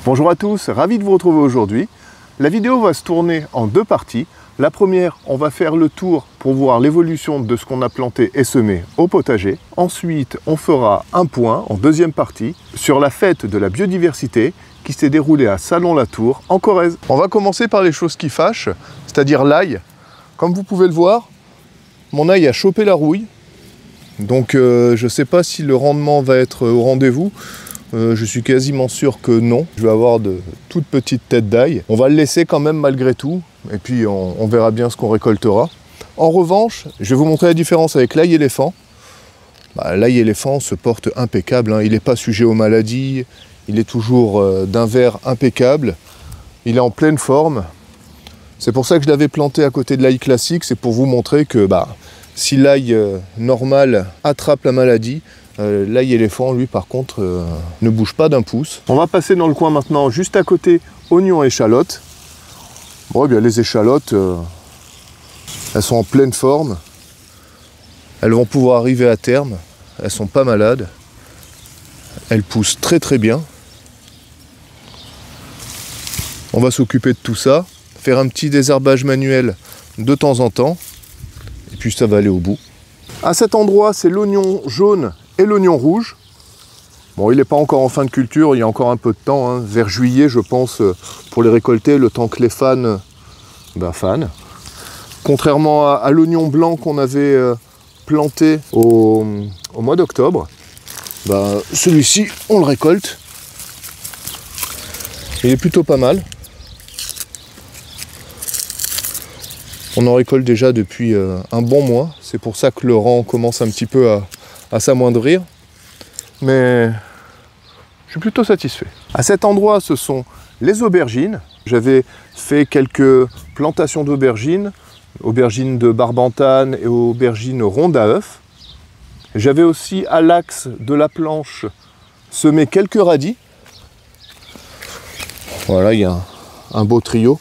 Bonjour à tous, ravi de vous retrouver aujourd'hui. La vidéo va se tourner en deux parties. La première, on va faire le tour pour voir l'évolution de ce qu'on a planté et semé au potager. Ensuite, on fera un point en deuxième partie sur la fête de la biodiversité qui s'est déroulée à Salon-la-Tour en Corrèze. On va commencer par les choses qui fâchent, c'est-à-dire l'ail. Comme vous pouvez le voir, mon ail a chopé la rouille. Donc je ne sais pas si le rendement va être au rendez-vous. Je suis quasiment sûr que non. Je vais avoir de toutes petites têtes d'ail. On va le laisser quand même malgré tout. Et puis on verra bien ce qu'on récoltera. En revanche, je vais vous montrer la différence avec l'ail éléphant. L'ail éléphant se porte impeccable, hein. Il n'est pas sujet aux maladies. Il est toujours d'un vert impeccable. Il est en pleine forme. C'est pour ça que je l'avais planté à côté de l'ail classique. C'est pour vous montrer que si l'ail normal attrape la maladie, l'ail éléphant, lui, par contre, ne bouge pas d'un pouce. On va passer dans le coin maintenant, juste à côté, oignons et échalotes. Bon, eh bien, les échalotes, elles sont en pleine forme. Elles vont pouvoir arriver à terme. Elles sont pas malades. Elles poussent très très bien. On va s'occuper de tout ça, faire un petit désherbage manuel de temps en temps. Et puis ça va aller au bout. À cet endroit, c'est l'oignon jaune et l'oignon rouge. Bon, il n'est pas encore en fin de culture, il y a encore un peu de temps, hein, vers juillet, je pense, pour les récolter, le temps que les fans fanent. Contrairement à l'oignon blanc qu'on avait planté au mois d'octobre, celui-ci, on le récolte. Il est plutôt pas mal. On en récolte déjà depuis un bon mois. C'est pour ça que le rang commence un petit peu à s'amoindrir. Mais je suis plutôt satisfait. À cet endroit, ce sont les aubergines. J'avais fait quelques plantations d'aubergines. Aubergines de Barbentane et aubergines rondes à œufs. J'avais aussi à l'axe de la planche semé quelques radis. Voilà, il y a un beau trio.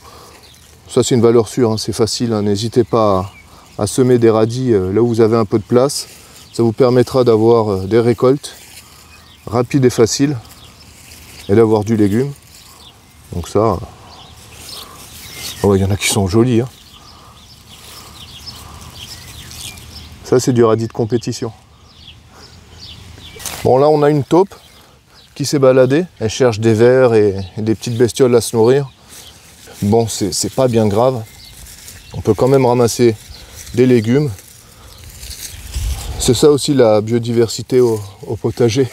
Ça, c'est une valeur sûre, hein, c'est facile, hein. N'hésitez pas à semer des radis là où vous avez un peu de place. Ça vous permettra d'avoir des récoltes rapides et faciles et d'avoir du légume. Donc ça, il y en a qui sont jolis, hein. Ça, c'est du radis de compétition. Bon, là, on a une taupe qui s'est baladée. Elle cherche des vers et des petites bestioles à se nourrir. Bon, c'est pas bien grave. On peut quand même ramasser des légumes. C'est ça aussi la biodiversité au potager.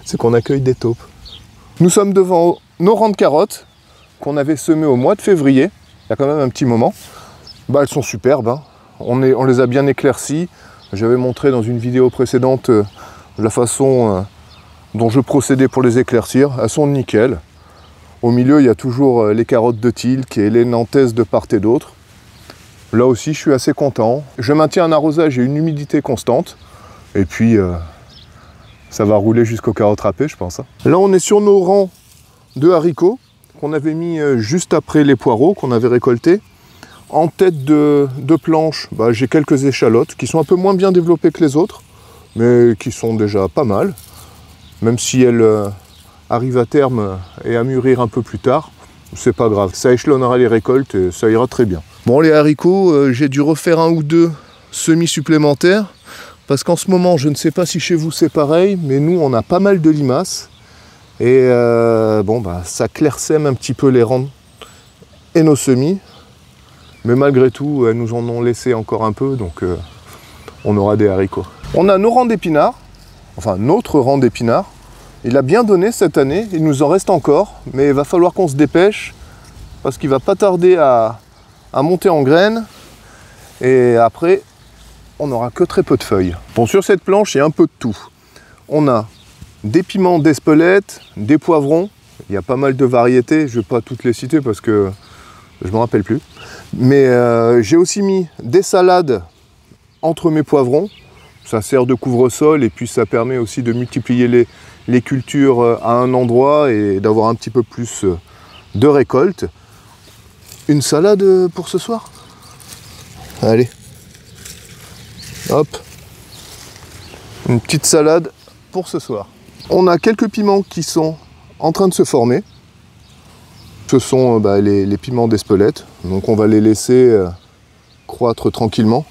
C'est qu'on accueille des taupes. Nous sommes devant nos rangs de carottes qu'on avait semées au mois de février. Il y a quand même un petit moment. Elles sont superbes, hein. On les a bien éclaircies. J'avais montré dans une vidéo précédente la façon dont je procédais pour les éclaircir. Elles sont nickel. Au milieu, il y a toujours les carottes de Tilk et les nantaises de part et d'autre. Là aussi, je suis assez content. Je maintiens un arrosage et une humidité constante. Et puis, ça va rouler jusqu'aux carottes râpées, je pense. Là, on est sur nos rangs de haricots qu'on avait mis juste après les poireaux qu'on avait récoltés. En tête de planche, j'ai quelques échalotes qui sont un peu moins bien développées que les autres, mais qui sont déjà pas mal. Même si elles arrivent à terme et à mûrir un peu plus tard, c'est pas grave. Ça échelonnera les récoltes et ça ira très bien. Bon, les haricots, j'ai dû refaire un ou deux semis supplémentaires parce qu'en ce moment, je ne sais pas si chez vous c'est pareil, mais nous, on a pas mal de limaces et ça clairsème un petit peu les rangs et nos semis. Mais malgré tout, elles nous en ont laissé encore un peu, donc on aura des haricots. On a nos rangs d'épinards, enfin notre rang d'épinards. Il a bien donné cette année, il nous en reste encore, mais il va falloir qu'on se dépêche parce qu'il va pas tarder à monter en graines et après on n'aura que très peu de feuilles. Bon, sur cette planche, il y a un peu de tout. On a des piments d'Espelette, des poivrons, il y a pas mal de variétés, je ne vais pas toutes les citer parce que je ne me rappelle plus. Mais j'ai aussi mis des salades entre mes poivrons. Ça sert de couvre-sol et puis ça permet aussi de multiplier les cultures à un endroit et d'avoir un petit peu plus de récolte. Une salade pour ce soir? Allez. Hop. Une petite salade pour ce soir. On a quelques piments qui sont en train de se former. Ce sont les piments d'Espelette, donc on va les laisser croître tranquillement.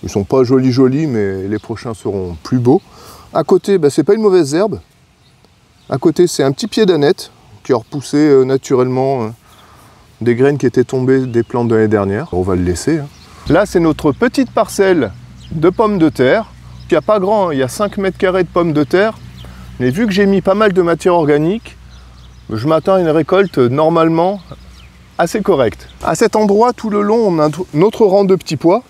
Ils ne sont pas jolis, mais les prochains seront plus beaux. À côté, c'est pas une mauvaise herbe. À côté, c'est un petit pied d'aneth qui a repoussé naturellement des graines qui étaient tombées des plantes de l'année dernière. On va le laisser. Là, c'est notre petite parcelle de pommes de terre. Il n'y a pas grand, il y a 5 mètres carrés de pommes de terre. Mais vu que j'ai mis pas mal de matière organique, je m'attends à une récolte normalement assez correcte. À cet endroit, tout le long, on a notre rang de petits pois.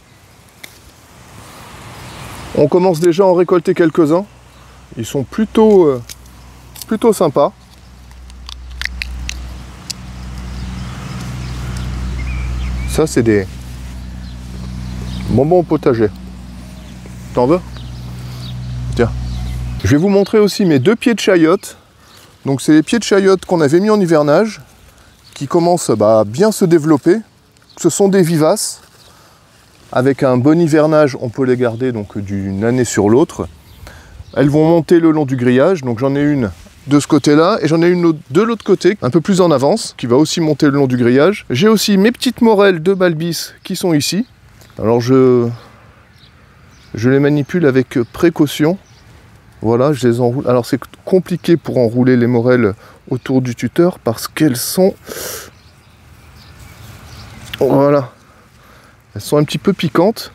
On commence déjà à en récolter quelques-uns. Ils sont plutôt sympas. Ça, c'est des bonbons au potager. T'en veux? Tiens. Je vais vous montrer aussi mes 2 pieds de chayotte. Donc c'est les pieds de chayotte qu'on avait mis en hivernage, qui commencent à bien se développer. Ce sont des vivaces. Avec un bon hivernage, on peut les garder donc d'une année sur l'autre. Elles vont monter le long du grillage. Donc j'en ai une de ce côté-là et j'en ai une autre de l'autre côté, un peu plus en avance, qui va aussi monter le long du grillage. J'ai aussi mes petites morelles de Balbis qui sont ici. Alors je les manipule avec précaution. Voilà, je les enroule. Alors c'est compliqué pour enrouler les morelles autour du tuteur parce qu'elles sont... Voilà. Elles sont un petit peu piquantes.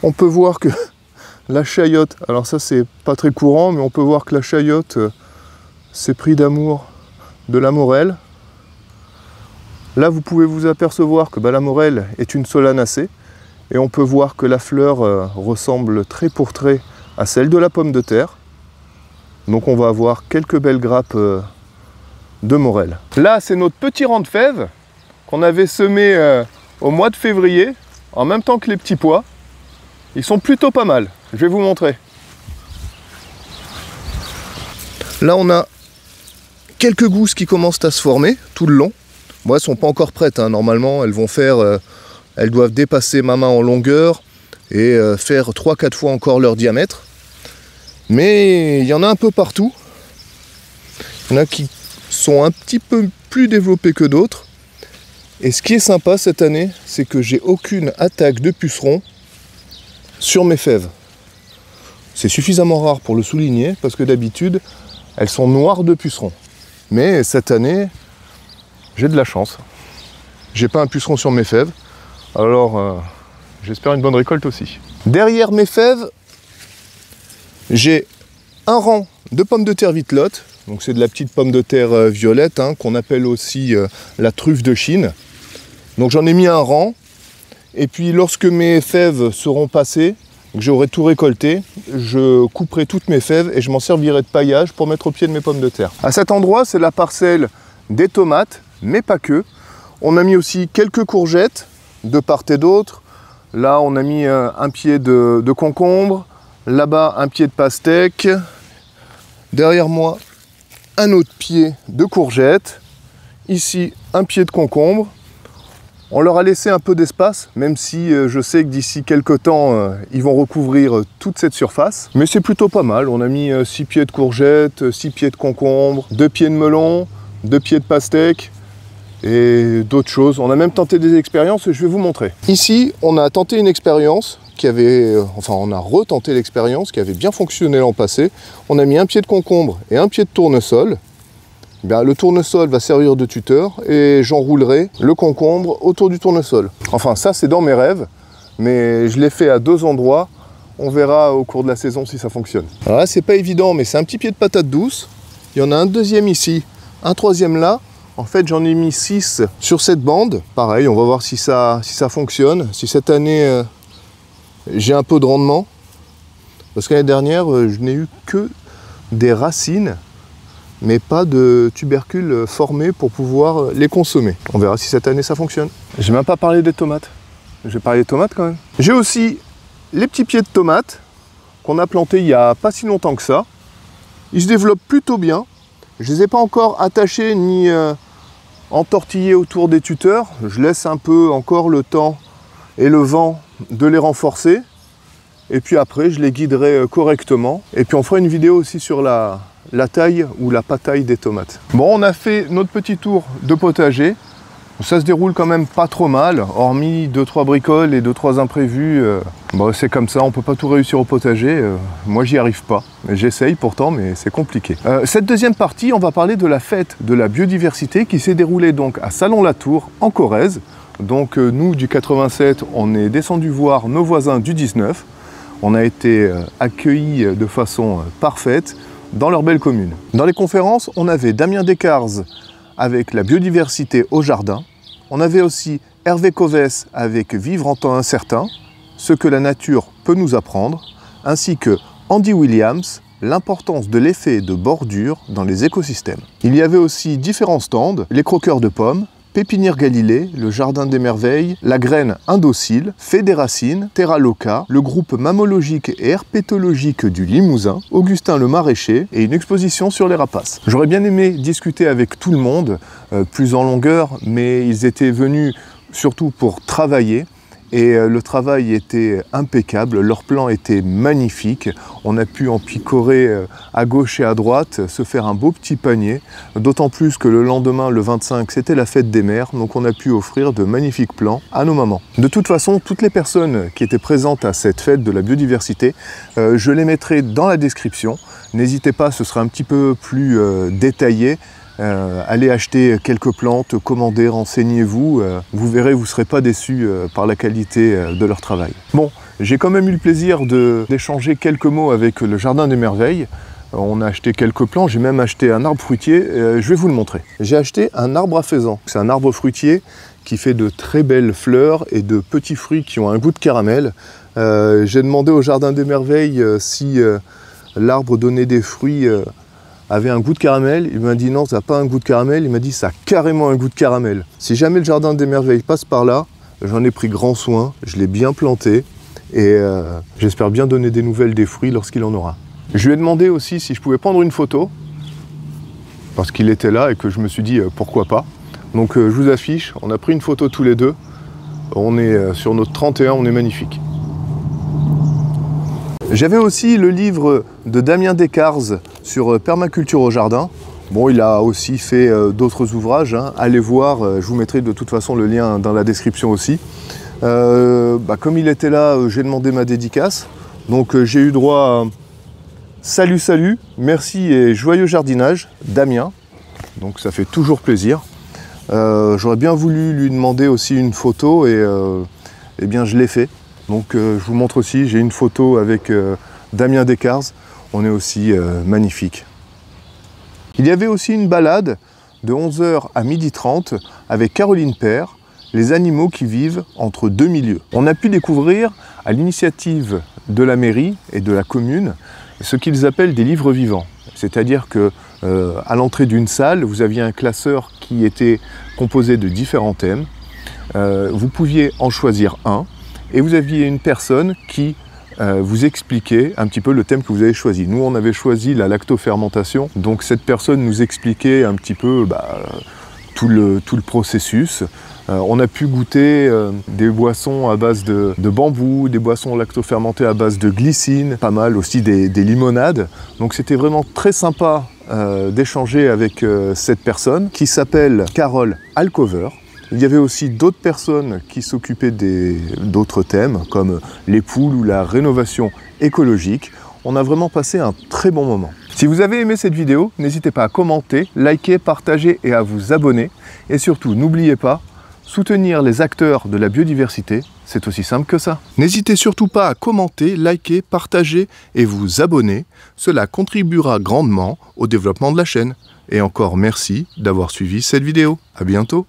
On peut voir que la chayotte, alors ça c'est pas très courant, mais on peut voir que la chayotte s'est pris d'amour de la morelle. Là vous pouvez vous apercevoir que la morelle est une solanacée et on peut voir que la fleur ressemble trait pour trait à celle de la pomme de terre. Donc on va avoir quelques belles grappes de morelle. Là c'est notre petit rang de fèves qu'on avait semé au mois de février, en même temps que les petits pois. Ils sont plutôt pas mal. Je vais vous montrer. Là, on a quelques gousses qui commencent à se former tout le long. Bon, elles ne sont pas encore prêtes. Normalement, elles vont faire... elles doivent dépasser ma main en longueur et faire 3-4 fois encore leur diamètre. Mais il y en a un peu partout. Il y en a qui sont un petit peu plus développés que d'autres. Et ce qui est sympa cette année, c'est que j'ai aucune attaque de pucerons sur mes fèves. C'est suffisamment rare pour le souligner, parce que d'habitude, elles sont noires de pucerons. Mais cette année, j'ai de la chance. J'ai pas un puceron sur mes fèves, alors j'espère une bonne récolte aussi. Derrière mes fèves, j'ai un rang de pommes de terre vitelotte. Donc c'est de la petite pomme de terre violette, qu'on appelle aussi la truffe de Chine. Donc j'en ai mis un rang, et puis lorsque mes fèves seront passées, que j'aurai tout récolté, je couperai toutes mes fèves et je m'en servirai de paillage pour mettre au pied de mes pommes de terre. À cet endroit, c'est la parcelle des tomates, mais pas que. On a mis aussi quelques courgettes de part et d'autre. Là, on a mis un pied de concombre, là-bas un pied de pastèque, derrière moi un autre pied de courgettes, ici un pied de concombre. On leur a laissé un peu d'espace, même si je sais que d'ici quelques temps, ils vont recouvrir toute cette surface. Mais c'est plutôt pas mal. On a mis 6 pieds de courgettes, 6 pieds de concombre, 2 pieds de melon, 2 pieds de pastèque et d'autres choses. On a même tenté des expériences et je vais vous montrer. Ici, on a tenté une expérience qui avait... on a retenté l'expérience qui avait bien fonctionné l'an passé. On a mis un pied de concombre et un pied de tournesol. Le tournesol va servir de tuteur et j'enroulerai le concombre autour du tournesol. Enfin, ça c'est dans mes rêves, mais je l'ai fait à 2 endroits. On verra au cours de la saison si ça fonctionne. Alors là, c'est pas évident, mais c'est un petit pied de patate douce. Il y en a un deuxième ici, un troisième là. En fait, j'en ai mis 6 sur cette bande. Pareil, on va voir si ça fonctionne. Si cette année, j'ai un peu de rendement. Parce que l'année dernière, je n'ai eu que des racines, mais pas de tubercules formés pour pouvoir les consommer. On verra si cette année ça fonctionne. J'ai même pas parlé des tomates. J'ai parlé des tomates quand même. J'ai aussi les petits pieds de tomates qu'on a plantés il n'y a pas si longtemps que ça. Ils se développent plutôt bien. Je les ai pas encore attachés ni entortillés autour des tuteurs. Je laisse un peu encore le temps et le vent de les renforcer. Et puis après, je les guiderai correctement. Et puis on fera une vidéo aussi sur la la taille ou la pas taille des tomates. Bon, on a fait notre petit tour de potager. Ça se déroule quand même pas trop mal, hormis 2-3 bricoles et 2-3 imprévus. Bon, c'est comme ça, on peut pas tout réussir au potager. Moi, j'y arrive pas. J'essaye pourtant, mais c'est compliqué. Cette deuxième partie, on va parler de la fête de la biodiversité qui s'est déroulée donc à Salon-la-Tour, en Corrèze. Donc nous, du 87, on est descendu voir nos voisins du 19. On a été accueillis de façon parfaite dans leur belle commune. Dans les conférences, on avait Damien Descartes avec la biodiversité au jardin. On avait aussi Hervé Covès avec Vivre en temps incertain, ce que la nature peut nous apprendre, ainsi que Andy Williams, l'importance de l'effet de bordure dans les écosystèmes. Il y avait aussi différents stands, les croqueurs de pommes, Pépinière Galilée, le Jardin des Merveilles, la graine indocile, Fée des Racines, Terra Loca, le groupe mammalogique et herpétologique du Limousin, Augustin le Maraîcher et une exposition sur les rapaces. J'aurais bien aimé discuter avec tout le monde, plus en longueur, mais ils étaient venus surtout pour travailler. Et le travail était impeccable, leur plan était magnifique. On a pu en picorer à gauche et à droite, se faire un beau petit panier. D'autant plus que le lendemain, le 25, c'était la fête des mères, donc on a pu offrir de magnifiques plans à nos mamans. De toute façon, toutes les personnes qui étaient présentes à cette fête de la biodiversité, je les mettrai dans la description. N'hésitez pas, ce sera un petit peu plus détaillé. Allez acheter quelques plantes, commandez, renseignez-vous. Vous verrez, vous ne serez pas déçus par la qualité de leur travail. Bon, j'ai quand même eu le plaisir d'échanger quelques mots avec le Jardin des Merveilles. On a acheté quelques plants, j'ai même acheté un arbre fruitier, je vais vous le montrer. J'ai acheté un arbre à faisan. C'est un arbre fruitier qui fait de très belles fleurs et de petits fruits qui ont un goût de caramel. J'ai demandé au Jardin des Merveilles si l'arbre donnait des fruits avait un goût de caramel. Il m'a dit non, ça n'a pas un goût de caramel. Il m'a dit ça a carrément un goût de caramel. Si jamais le Jardin des Merveilles passe par là, j'en ai pris grand soin, je l'ai bien planté et j'espère bien donner des nouvelles des fruits lorsqu'il en aura. Je lui ai demandé aussi si je pouvais prendre une photo parce qu'il était là et que je me suis dit pourquoi pas. Donc je vous affiche, on a pris une photo tous les deux. On est sur notre 31, on est magnifique. J'avais aussi le livre de Damien Descartes sur permaculture au jardin. Bon, il a aussi fait d'autres ouvrages, hein. Allez voir, je vous mettrai de toute façon le lien dans la description aussi. Comme il était là, j'ai demandé ma dédicace. Donc j'ai eu droit à salut, salut, merci et joyeux jardinage, Damien. Donc ça fait toujours plaisir. J'aurais bien voulu lui demander aussi une photo et eh bien je l'ai fait. Donc je vous montre aussi, j'ai une photo avec Damien Descartes, on est aussi magnifique. Il y avait aussi une balade de 11h à 12h30 avec Caroline Père, les animaux qui vivent entre deux milieux. On a pu découvrir à l'initiative de la mairie et de la commune ce qu'ils appellent des livres vivants. C'est-à-dire que à l'entrée d'une salle, vous aviez un classeur qui était composé de différents thèmes. Vous pouviez en choisir un. Et vous aviez une personne qui vous expliquait un petit peu le thème que vous avez choisi. Nous, on avait choisi la lactofermentation, donc cette personne nous expliquait un petit peu tout le processus. On a pu goûter des boissons à base de bambou, des boissons lactofermentées à base de glycine, pas mal aussi des limonades. Donc c'était vraiment très sympa d'échanger avec cette personne qui s'appelle Carole Alcover. Il y avait aussi d'autres personnes qui s'occupaient d'autres thèmes, comme les poules ou la rénovation écologique. On a vraiment passé un très bon moment. Si vous avez aimé cette vidéo, n'hésitez pas à commenter, liker, partager et à vous abonner. Et surtout, n'oubliez pas, soutenir les acteurs de la biodiversité, c'est aussi simple que ça. N'hésitez surtout pas à commenter, liker, partager et vous abonner. Cela contribuera grandement au développement de la chaîne. Et encore merci d'avoir suivi cette vidéo. À bientôt.